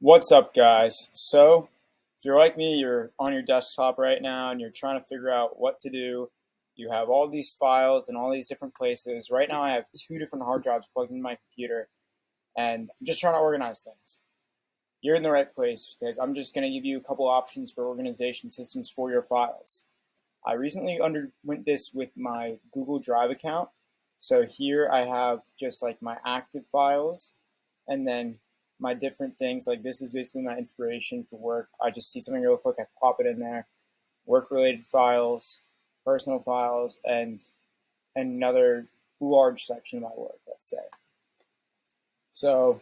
What's up, guys? So, if you're like me, you're on your desktop right now and you're trying to figure out what to do. You have all these files in all these different places. Right now, I have two different hard drives plugged into my computer, and I'm just trying to organize things. You're in the right place because I'm just going to give you a couple options for organization systems for your files. I recently underwent this with my Google Drive account. So here I have just like my active files and then my different things. Like this is basically my inspiration for work. I just see something real quick, I pop it in there. Work related files, personal files, and another large section of my work, let's say. So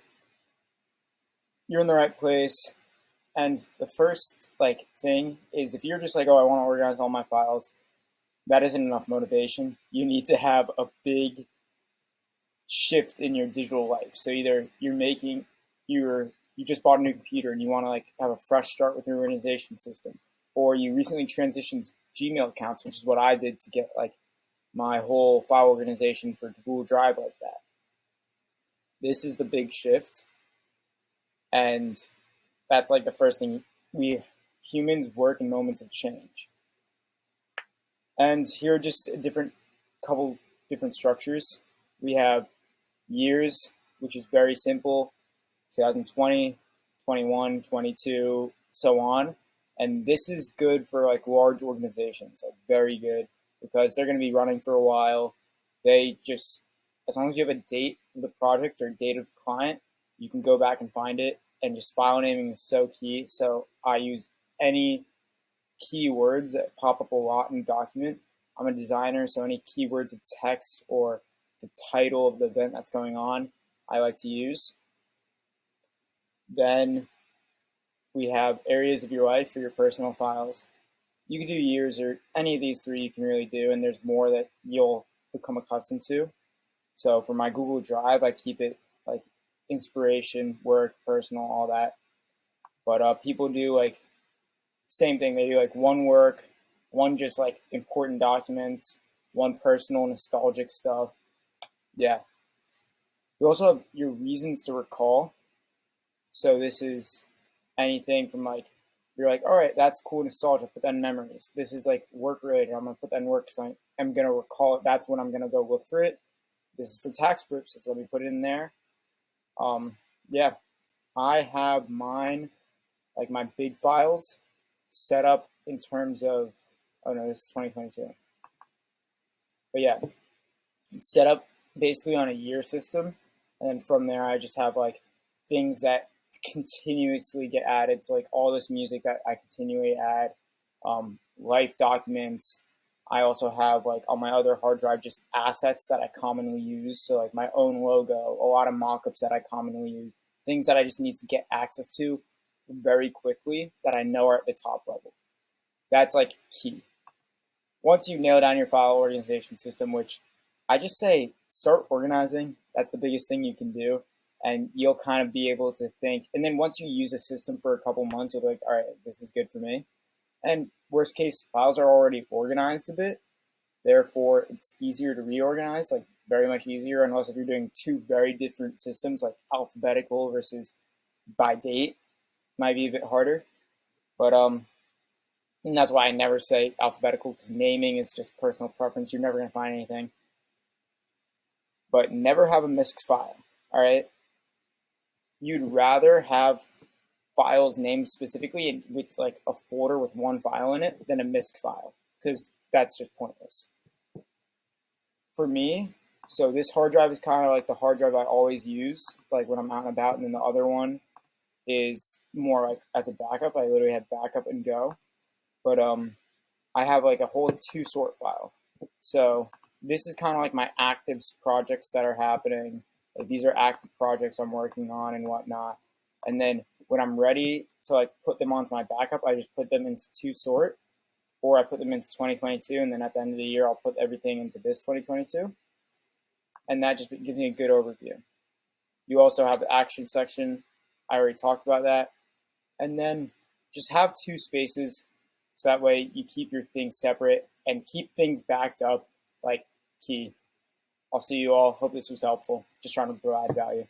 you're in the right place. And the first thing is if you're just like, oh, I want to organize all my files, that isn't enough motivation. You need to have a big shift in your digital life. So either you just bought a new computer and you want to have a fresh start with your organization system, or you recently transitioned Gmail accounts, which is what I did to get my whole file organization for Google Drive like that. This is the big shift, and that's the first thing. We humans work in moments of change. And here are just a couple different structures. We have years, which is very simple, 2020, 21, 22, so on. And this is good for large organizations, very good, because they're going to be running for a while. They just, as long as you have a date of the project or date of the client, you can go back and find it. And just file naming is so key. So I use any keywords that pop up a lot in the document. I'm a designer, so any keywords of text or the title of the event that's going on, I like to use. Then we have areas of your life for your personal files. You can do years or any of these three you can really do, and there's more that you'll become accustomed to. So for my Google Drive, I keep it inspiration, work, personal, all that. But people do same thing. They do one work, one just important documents, one personal nostalgic stuff. Yeah. You also have your reasons to recall. So this is anything from you're all right, that's cool, nostalgia, put that in memories. This is work related. I'm gonna put that in work because I'm gonna recall it. That's when I'm gonna go look for it. This is for tax purposes. Let me put it in there. Yeah, I have mine, my big files, set up in terms of, oh no, this is 2022. But yeah, it's set up basically on a year system, and then from there I just have things that continuously get added. So all this music that I continually add, life documents. I also have on my other hard drive just assets that I commonly use. So my own logo, a lot of mockups that I commonly use, things that I just need to get access to very quickly that I know are at the top level. That's key. Once you nail down your file organization system, which I just say start organizing. That's the biggest thing you can do. And you'll kind of be able to think. And then once you use a system for a couple months, you'll be all right, this is good for me. And worst case, files are already organized a bit. Therefore, it's easier to reorganize, very much easier, unless if you're doing two very different systems, alphabetical versus by date, might be a bit harder. But and that's why I never say alphabetical, because naming is just personal preference. You're never going to find anything. But never have a misc file, all right? You'd rather have files named specifically with a folder with one file in it than a misc file, because that's just pointless. For me, so this hard drive is kind of the hard drive I always use, when I'm out and about, and then the other one is more as a backup. I literally have backup and go. But I have a whole 2-sort file. So this is kind of my active projects that are happening. These are active projects I'm working on and whatnot. And then when I'm ready to put them onto my backup, I just put them into 2-sort, or I put them into 2022, and then at the end of the year, I'll put everything into this 2022. And that just gives me a good overview. You also have the action section. I already talked about that. And then just have 2 spaces, so that way you keep your things separate and keep things backed up, key. I'll see you all. Hope this was helpful. Just trying to provide value.